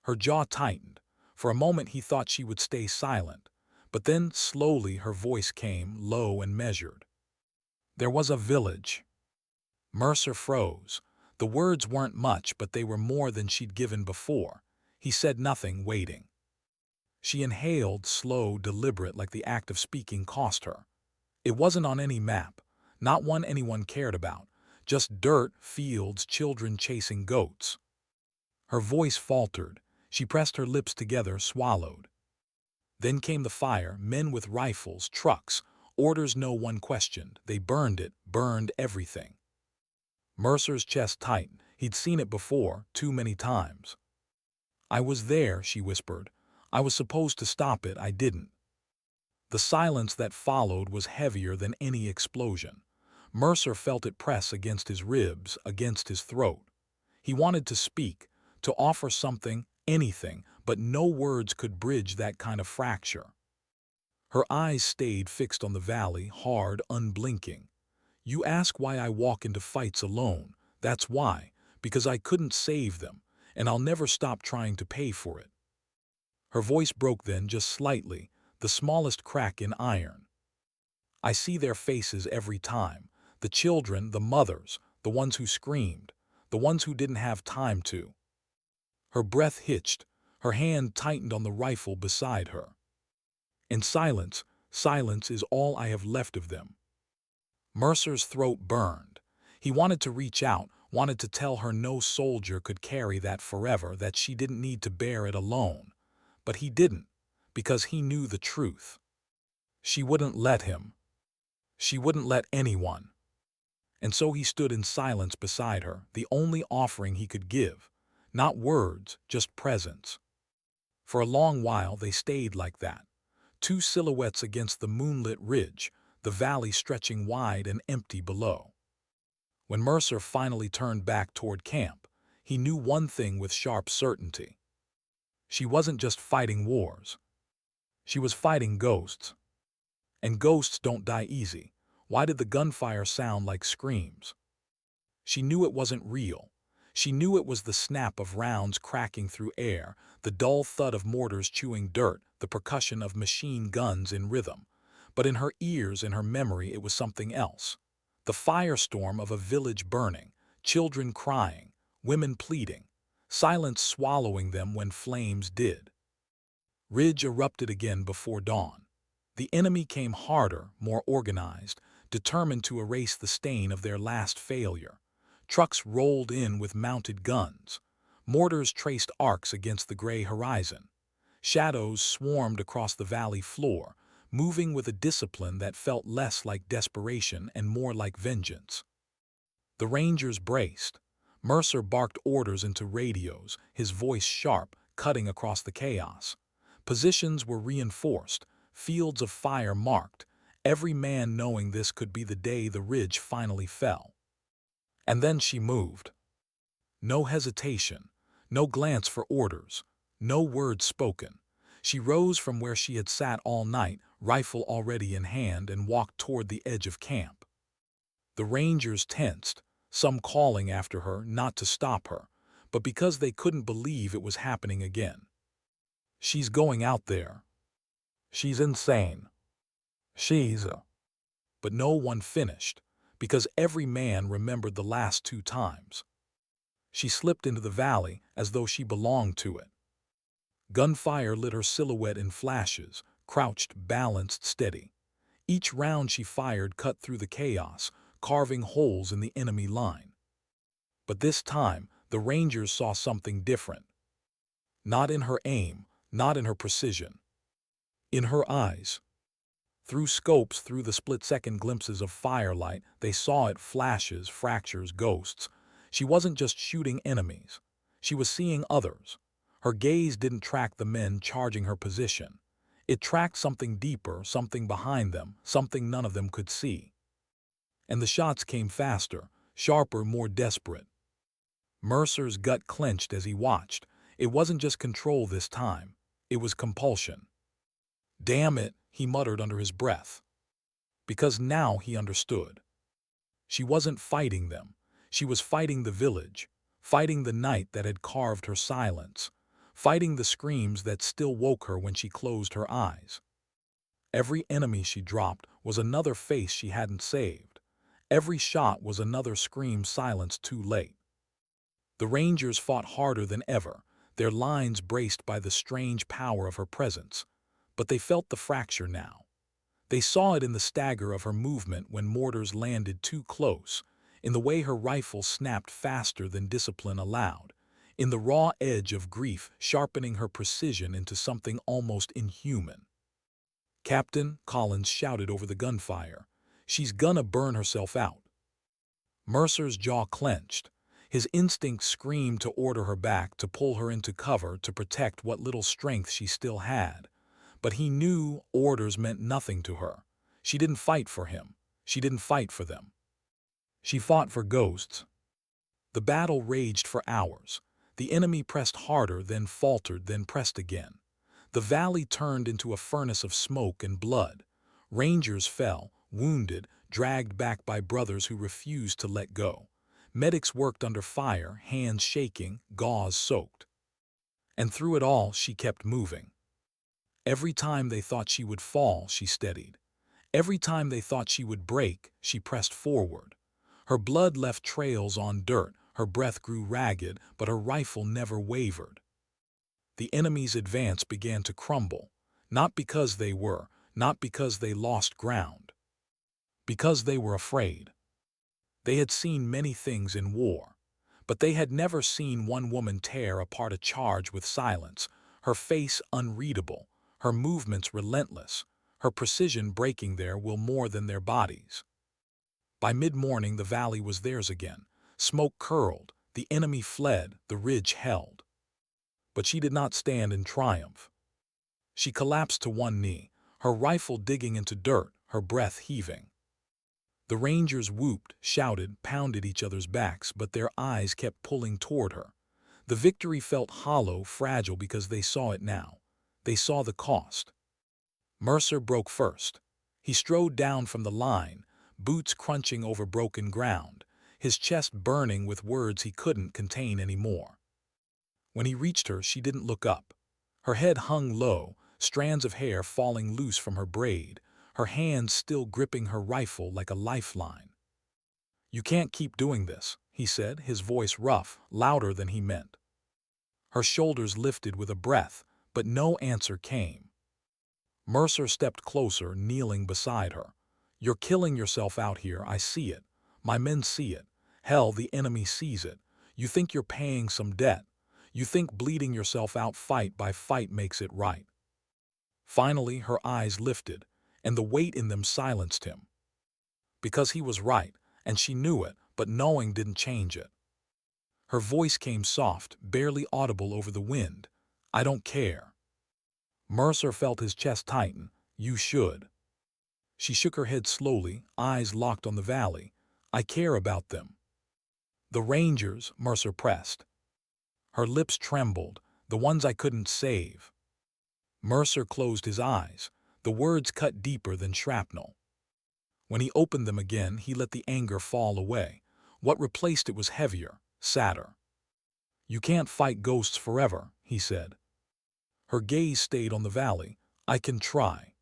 Her jaw tightened. For a moment he thought she would stay silent, but then slowly her voice came, low and measured. "There was a village." Mercer froze. The words weren't much, but they were more than she'd given before. He said nothing, waiting. She inhaled, slow, deliberate, like the act of speaking cost her. "It wasn't on any map, not one anyone cared about. Just dirt, fields, children chasing goats." Her voice faltered. She pressed her lips together, swallowed. Then came the fire, men with rifles, trucks, orders no one questioned. They burned it, burned everything. Mercer's chest tightened. He'd seen it before, too many times. "I was there," she whispered. "I was supposed to stop it, I didn't." The silence that followed was heavier than any explosion. Mercer felt it press against his ribs, against his throat. He wanted to speak, to offer something, anything, but no words could bridge that kind of fracture. Her eyes stayed fixed on the valley, hard, unblinking. "You ask why I walk into fights alone. That's why, because I couldn't save them, and I'll never stop trying to pay for it." Her voice broke then, just slightly, the smallest crack in iron. "I see their faces every time. The children, the mothers, the ones who screamed, the ones who didn't have time to." Her breath hitched. Her hand tightened on the rifle beside her. "And silence, silence is all I have left of them." Mercer's throat burned. He wanted to reach out, wanted to tell her no soldier could carry that forever, that she didn't need to bear it alone. But he didn't, because he knew the truth. She wouldn't let him. She wouldn't let anyone. And so he stood in silence beside her, the only offering he could give. Not words, just presence. For a long while they stayed like that. Two silhouettes against the moonlit ridge, the valley stretching wide and empty below. When Mercer finally turned back toward camp, he knew one thing with sharp certainty. She wasn't just fighting wars. She was fighting ghosts. And ghosts don't die easy. Why did the gunfire sound like screams? She knew it wasn't real. She knew it was the snap of rounds cracking through air, the dull thud of mortars chewing dirt, the percussion of machine guns in rhythm. But in her ears, in her memory, it was something else. The firestorm of a village burning, children crying, women pleading, silence swallowing them when flames did. Ridge erupted again before dawn. The enemy came harder, more organized, determined to erase the stain of their last failure. Trucks rolled in with mounted guns. Mortars traced arcs against the gray horizon. Shadows swarmed across the valley floor, moving with a discipline that felt less like desperation and more like vengeance. The Rangers braced. Mercer barked orders into radios, his voice sharp, cutting across the chaos. Positions were reinforced, fields of fire marked, every man knowing this could be the day the ridge finally fell. And then she moved. No hesitation, no glance for orders, no word spoken. She rose from where she had sat all night, rifle already in hand, and walked toward the edge of camp. The Rangers tensed, some calling after her not to stop her, but because they couldn't believe it was happening again. She's going out there. She's insane. She's... But no one finished, because every man remembered the last 2 times. She slipped into the valley as though she belonged to it. Gunfire lit her silhouette in flashes, crouched, balanced, steady. Each round she fired cut through the chaos, carving holes in the enemy line. But this time, the Rangers saw something different. Not in her aim, not in her precision. In her eyes. Through scopes, through the split-second glimpses of firelight, they saw it: flashes, fractures, ghosts. She wasn't just shooting enemies. She was seeing others. Her gaze didn't track the men charging her position. It tracked something deeper, something behind them, something none of them could see. And the shots came faster, sharper, more desperate. Mercer's gut clenched as he watched. It wasn't just control this time. It was compulsion. "Damn it," he muttered under his breath. Because now he understood. She wasn't fighting them. She was fighting the village, fighting the night that had carved her silence, fighting the screams that still woke her when she closed her eyes. Every enemy she dropped was another face she hadn't saved. Every shot was another scream silenced too late. The Rangers fought harder than ever, their lines braced by the strange power of her presence. But they felt the fracture now. They saw it in the stagger of her movement when mortars landed too close, in the way her rifle snapped faster than discipline allowed, in the raw edge of grief sharpening her precision into something almost inhuman. "Captain," Collins shouted over the gunfire, "she's gonna burn herself out." Mercer's jaw clenched. His instinct screamed to order her back, to pull her into cover, to protect what little strength she still had. But he knew orders meant nothing to her. She didn't fight for him. She didn't fight for them. She fought for ghosts. The battle raged for hours. The enemy pressed harder, then faltered, then pressed again. The valley turned into a furnace of smoke and blood. Rangers fell, wounded, dragged back by brothers who refused to let go. Medics worked under fire, hands shaking, gauze soaked. And through it all, she kept moving. Every time they thought she would fall, she steadied. Every time they thought she would break, she pressed forward. Her blood left trails on dirt, her breath grew ragged, but her rifle never wavered. The enemy's advance began to crumble, not because they lost ground. Because they were afraid. They had seen many things in war, but they had never seen one woman tear apart a charge with silence, her face unreadable, her movements relentless, her precision breaking their will more than their bodies. By mid-morning the valley was theirs again. Smoke curled, the enemy fled, the ridge held. But she did not stand in triumph. She collapsed to one knee, her rifle digging into dirt, her breath heaving. The Rangers whooped, shouted, pounded each other's backs, but their eyes kept pulling toward her. The victory felt hollow, fragile, because they saw it now. They saw the cost. Mercer broke first. He strode down from the line, boots crunching over broken ground, his chest burning with words he couldn't contain anymore. When he reached her, she didn't look up. Her head hung low, strands of hair falling loose from her braid, her hands still gripping her rifle like a lifeline. "You can't keep doing this," he said, his voice rough, louder than he meant. Her shoulders lifted with a breath, but no answer came. Mercer stepped closer, kneeling beside her. "You're killing yourself out here, I see it. My men see it. Hell, the enemy sees it. You think you're paying some debt. You think bleeding yourself out fight by fight makes it right." Finally, her eyes lifted, and the weight in them silenced him. Because he was right, and she knew it, but knowing didn't change it. Her voice came soft, barely audible over the wind. "I don't care." Mercer felt his chest tighten. "You should." She shook her head slowly, eyes locked on the valley. "I care about them." "The Rangers," Mercer pressed. Her lips trembled. "The ones I couldn't save." Mercer closed his eyes. The words cut deeper than shrapnel. When he opened them again, he let the anger fall away. What replaced it was heavier, sadder. "You can't fight ghosts forever," he said. Her gaze stayed on the valley. "I can try."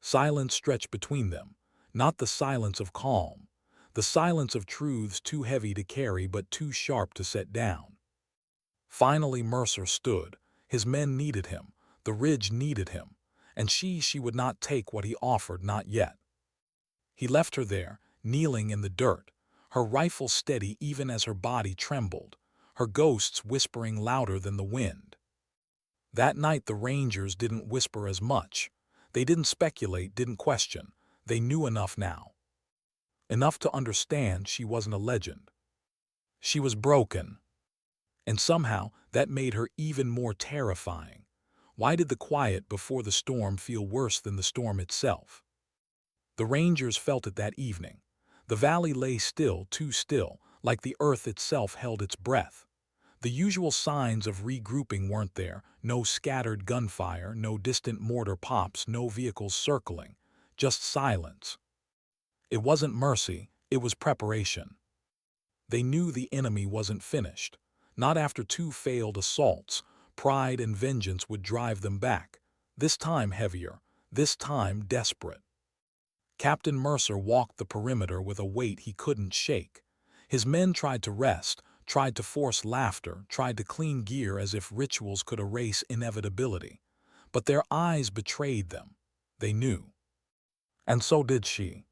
Silence stretched between them, not the silence of calm, the silence of truths too heavy to carry but too sharp to set down. Finally Mercer stood. His men needed him, the ridge needed him, and she would not take what he offered, not yet. He left her there, kneeling in the dirt, her rifle steady even as her body trembled, her ghosts whispering louder than the wind. That night the Rangers didn't whisper as much. They didn't speculate, didn't question. They knew enough now. Enough to understand she wasn't a legend. She was broken. And somehow that made her even more terrifying. Why did the quiet before the storm feel worse than the storm itself? The Rangers felt it that evening. The valley lay still, too still, like the earth itself held its breath. The usual signs of regrouping weren't there, no scattered gunfire, no distant mortar pops, no vehicles circling, just silence. It wasn't mercy, it was preparation. They knew the enemy wasn't finished. Not after two failed assaults. Pride and vengeance would drive them back. This time heavier, this time desperate. Captain Mercer walked the perimeter with a weight he couldn't shake. His men tried to rest, tried to force laughter, tried to clean gear as if rituals could erase inevitability. But their eyes betrayed them. They knew. And so did she.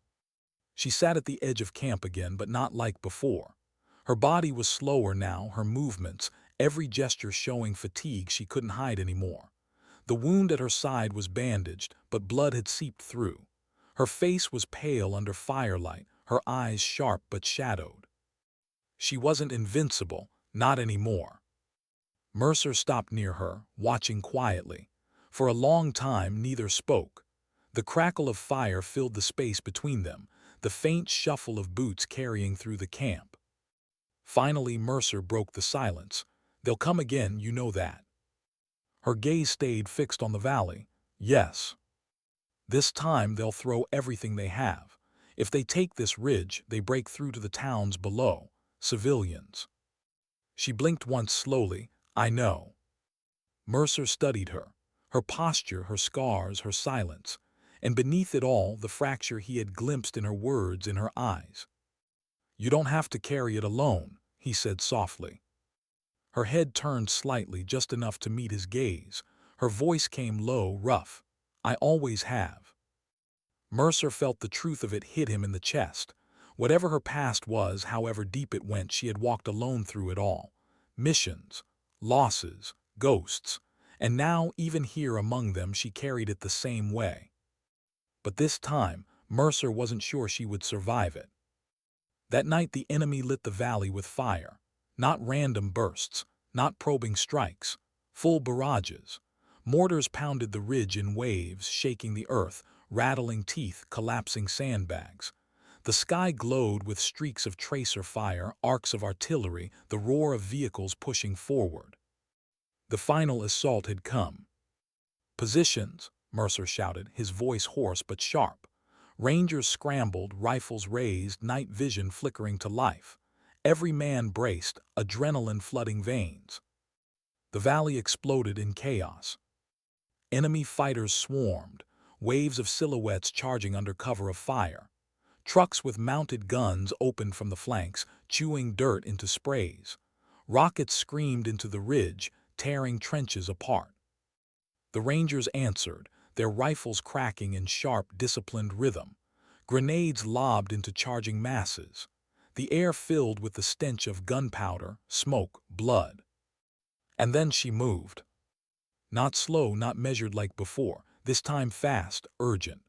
She sat at the edge of camp again, but not like before. Her body was slower now, her movements, every gesture showing fatigue she couldn't hide anymore. The wound at her side was bandaged, but blood had seeped through. Her face was pale under firelight, her eyes sharp but shadowed. She wasn't invincible, not anymore. Mercer stopped near her, watching quietly. For a long time neither spoke. The crackle of fire filled the space between them, the faint shuffle of boots carrying through the camp. Finally Mercer broke the silence. "They'll come again, you know that." Her gaze stayed fixed on the valley. "Yes. This time they'll throw everything they have. If they take this ridge, they break through to the towns below. Civilians." She blinked once slowly. "I know." Mercer studied her. Her posture, her scars, her silence. And beneath it all, the fracture he had glimpsed in her words, in her eyes. "You don't have to carry it alone," he said softly. Her head turned slightly, just enough to meet his gaze. Her voice came low, rough. "I always have." Mercer felt the truth of it hit him in the chest. Whatever her past was, however deep it went, she had walked alone through it all. Missions, losses, ghosts. And now, even here among them, she carried it the same way. But this time, Mercer wasn't sure she would survive it. That night the enemy lit the valley with fire. Not random bursts, not probing strikes, full barrages. Mortars pounded the ridge in waves, shaking the earth, rattling teeth, collapsing sandbags. The sky glowed with streaks of tracer fire, arcs of artillery, the roar of vehicles pushing forward. The final assault had come. "Positions," Mercer shouted, his voice hoarse but sharp. Rangers scrambled, rifles raised, night vision flickering to life. Every man braced, adrenaline flooding veins. The valley exploded in chaos. Enemy fighters swarmed, waves of silhouettes charging under cover of fire. Trucks with mounted guns opened from the flanks, chewing dirt into sprays. Rockets screamed into the ridge, tearing trenches apart. The Rangers answered, their rifles cracking in sharp, disciplined rhythm. Grenades lobbed into charging masses. The air filled with the stench of gunpowder, smoke, blood. And then she moved. Not slow, not measured like before, this time fast, urgent.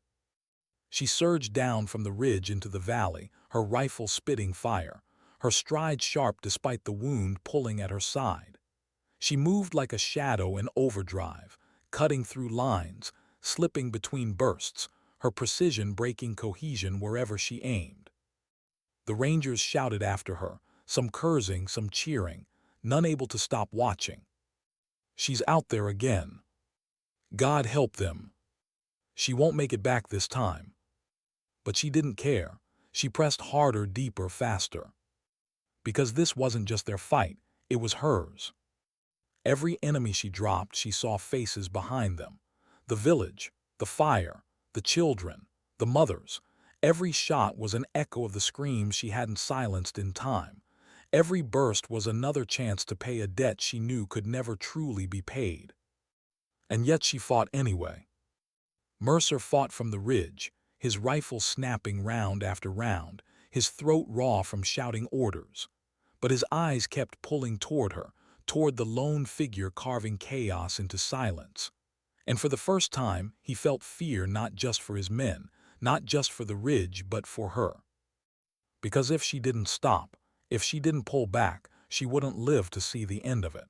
She surged down from the ridge into the valley, her rifle spitting fire, her stride sharp despite the wound pulling at her side. She moved like a shadow in overdrive, cutting through lines, slipping between bursts, her precision breaking cohesion wherever she aimed. The Rangers shouted after her, some cursing, some cheering, none able to stop watching. She's out there again. God help them. She won't make it back this time. But she didn't care. She pressed harder, deeper, faster. Because this wasn't just their fight, it was hers. Every enemy she dropped, she saw faces behind them. The village, the fire, the children, the mothers. Every shot was an echo of the screams she hadn't silenced in time. Every burst was another chance to pay a debt she knew could never truly be paid. And yet she fought anyway. Mercer fought from the ridge, his rifle snapping round after round, his throat raw from shouting orders. But his eyes kept pulling toward her, toward the lone figure carving chaos into silence. And for the first time, he felt fear not just for his men, not just for the ridge, but for her. Because if she didn't stop, if she didn't pull back, she wouldn't live to see the end of it.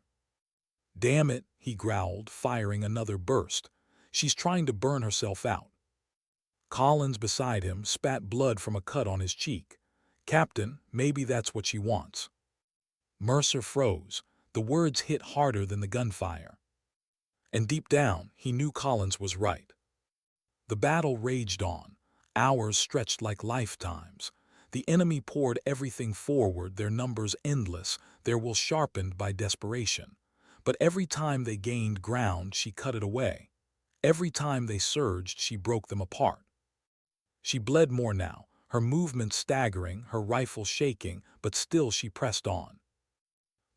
Damn it, he growled, firing another burst. She's trying to burn herself out. Collins beside him spat blood from a cut on his cheek. Captain, maybe that's what she wants. Mercer froze. The words hit harder than the gunfire. And deep down, he knew Collins was right. The battle raged on. Hours stretched like lifetimes. The enemy poured everything forward, their numbers endless, their will sharpened by desperation. But every time they gained ground, she cut it away. Every time they surged, she broke them apart. She bled more now, her movements staggering, her rifle shaking, but still she pressed on.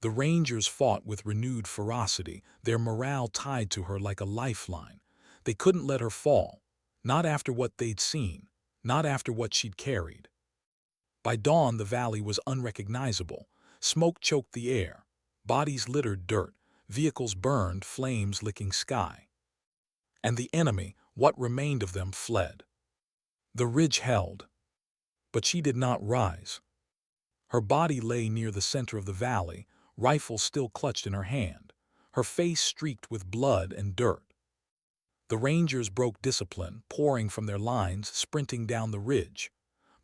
The Rangers fought with renewed ferocity, their morale tied to her like a lifeline. They couldn't let her fall, not after what they'd seen, not after what she'd carried. By dawn, the valley was unrecognizable. Smoke choked the air. Bodies littered dirt. Vehicles burned, flames licking sky. And the enemy, what remained of them, fled. The ridge held. But she did not rise. Her body lay near the center of the valley, rifle still clutched in her hand, her face streaked with blood and dirt. The Rangers broke discipline, pouring from their lines, sprinting down the ridge.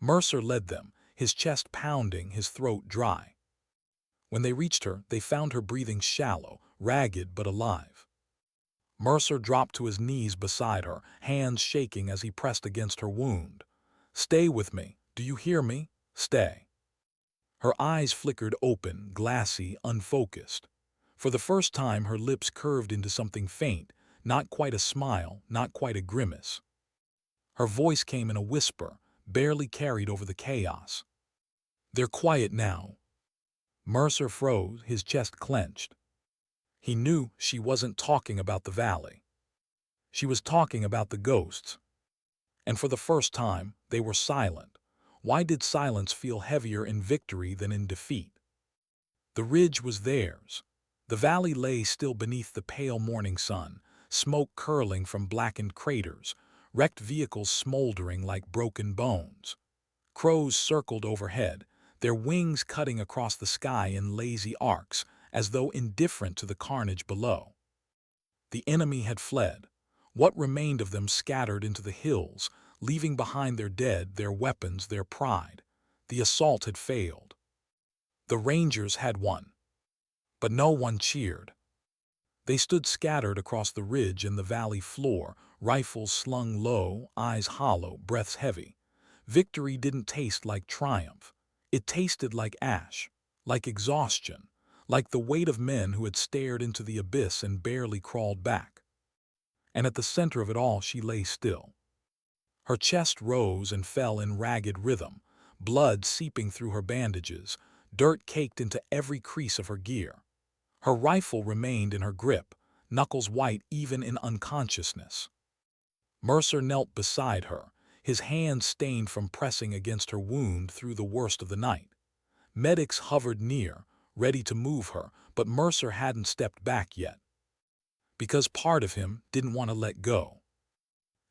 Mercer led them, his chest pounding, his throat dry. When they reached her, they found her breathing shallow, ragged but alive. Mercer dropped to his knees beside her, hands shaking as he pressed against her wound. "Stay with me. Do you hear me? Stay." Her eyes flickered open, glassy, unfocused. For the first time, her lips curved into something faint, not quite a smile, not quite a grimace. Her voice came in a whisper, barely carried over the chaos. "They're quiet now." Mercer froze, his chest clenched. He knew she wasn't talking about the valley. She was talking about the ghosts. And for the first time, they were silent. Why did silence feel heavier in victory than in defeat? The ridge was theirs. The valley lay still beneath the pale morning sun, smoke curling from blackened craters, wrecked vehicles smoldering like broken bones. Crows circled overhead, their wings cutting across the sky in lazy arcs, as though indifferent to the carnage below. The enemy had fled. What remained of them scattered into the hills, leaving behind their dead, their weapons, their pride. The assault had failed. The Rangers had won. But no one cheered. They stood scattered across the ridge and the valley floor, rifles slung low, eyes hollow, breaths heavy. Victory didn't taste like triumph. It tasted like ash, like exhaustion, like the weight of men who had stared into the abyss and barely crawled back. And at the center of it all, she lay still. Her chest rose and fell in ragged rhythm, blood seeping through her bandages, dirt caked into every crease of her gear. Her rifle remained in her grip, knuckles white even in unconsciousness. Mercer knelt beside her, his hands stained from pressing against her wound through the worst of the night. Medics hovered near, ready to move her, but Mercer hadn't stepped back yet. Because part of him didn't want to let go.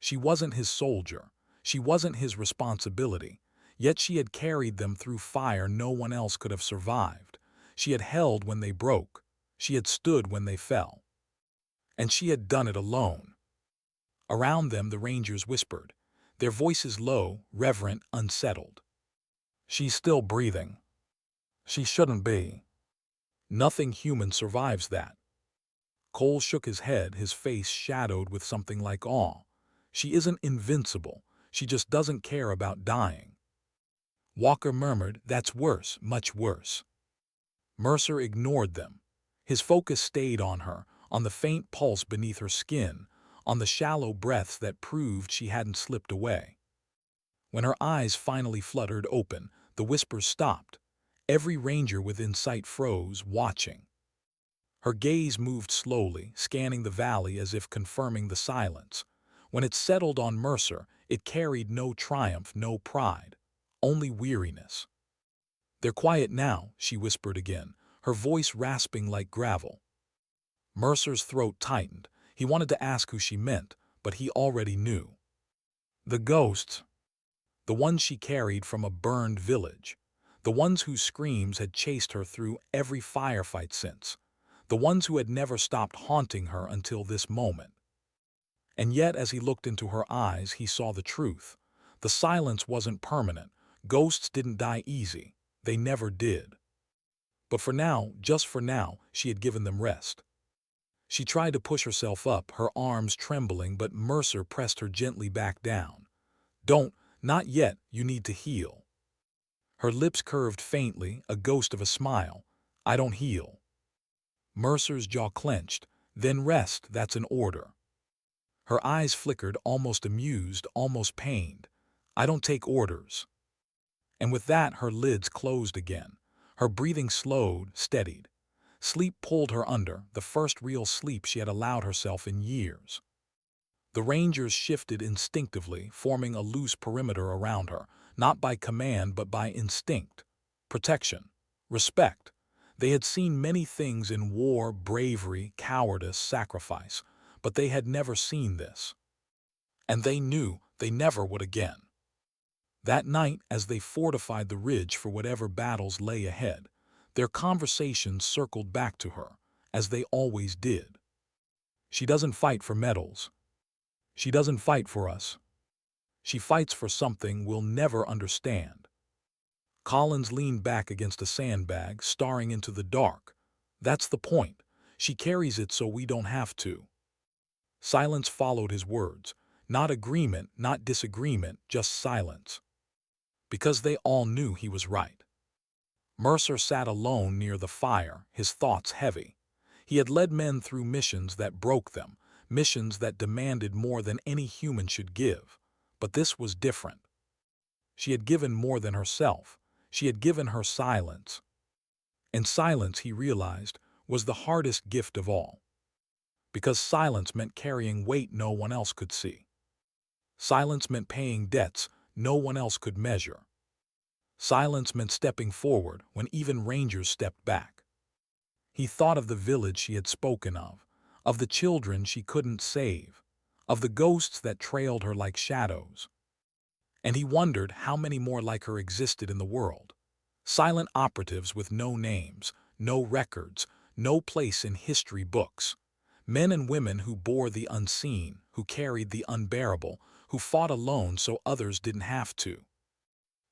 She wasn't his soldier. She wasn't his responsibility. Yet she had carried them through fire no one else could have survived. She had held when they broke. She had stood when they fell. And she had done it alone. Around them the Rangers whispered, their voices low, reverent, unsettled. She's still breathing. She shouldn't be. Nothing human survives that. Cole shook his head, his face shadowed with something like awe. She isn't invincible. She just doesn't care about dying. Walker murmured, that's worse, much worse. Mercer ignored them. His focus stayed on her, on the faint pulse beneath her skin, on the shallow breaths that proved she hadn't slipped away. When her eyes finally fluttered open, the whispers stopped. Every ranger within sight froze, watching. Her gaze moved slowly, scanning the valley as if confirming the silence. When it settled on Mercer, it carried no triumph, no pride, only weariness. They're quiet now, she whispered again, her voice rasping like gravel. Mercer's throat tightened. He wanted to ask who she meant, but he already knew. The ghosts. The ones she carried from a burned village. The ones whose screams had chased her through every firefight since. The ones who had never stopped haunting her until this moment. And yet, as he looked into her eyes, he saw the truth. The silence wasn't permanent. Ghosts didn't die easy. They never did. But for now, just for now, she had given them rest. She tried to push herself up, her arms trembling, but Mercer pressed her gently back down. Don't, not yet, you need to heal. Her lips curved faintly, a ghost of a smile. I don't heal. Mercer's jaw clenched. Then rest, that's an order. Her eyes flickered, almost amused, almost pained. I don't take orders. And with that, her lids closed again. Her breathing slowed, steadied. Sleep pulled her under, the first real sleep she had allowed herself in years. The Rangers shifted instinctively, forming a loose perimeter around her, not by command but by instinct. Protection. Respect. They had seen many things in war, bravery, cowardice, sacrifice, but they had never seen this. And they knew they never would again. That night, as they fortified the ridge for whatever battles lay ahead, their conversations circled back to her, as they always did. She doesn't fight for medals. She doesn't fight for us. She fights for something we'll never understand. Collins leaned back against a sandbag, staring into the dark. That's the point. She carries it so we don't have to. Silence followed his words. Not agreement, not disagreement, just silence. Because they all knew he was right. Mercer sat alone near the fire, his thoughts heavy. He had led men through missions that broke them, missions that demanded more than any human should give. But this was different. She had given more than herself. She had given her silence. And silence, he realized, was the hardest gift of all. Because silence meant carrying weight no one else could see. Silence meant paying debts no one else could measure. Silence meant stepping forward when even Rangers stepped back. He thought of the village she had spoken of the children she couldn't save, of the ghosts that trailed her like shadows. And he wondered how many more like her existed in the world. Silent operatives with no names, no records, no place in history books. Men and women who bore the unseen, who carried the unbearable, who fought alone so others didn't have to.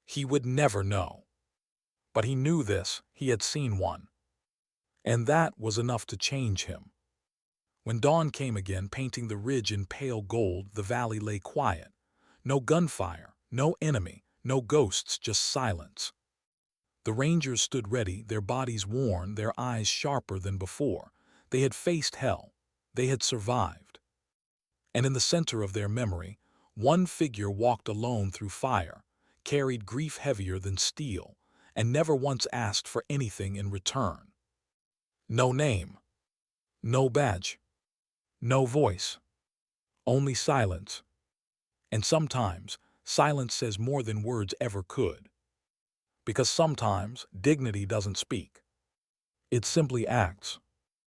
He would never know. But he knew this, he had seen one. And that was enough to change him. When dawn came again, painting the ridge in pale gold, the valley lay quiet. No gunfire, no enemy, no ghosts, just silence. The Rangers stood ready, their bodies worn, their eyes sharper than before. They had faced hell. They had survived. And in the center of their memory, one figure walked alone through fire, carried grief heavier than steel, and never once asked for anything in return. No name. No badge. No voice, only silence. And sometimes, silence says more than words ever could. Because sometimes, dignity doesn't speak. It simply acts.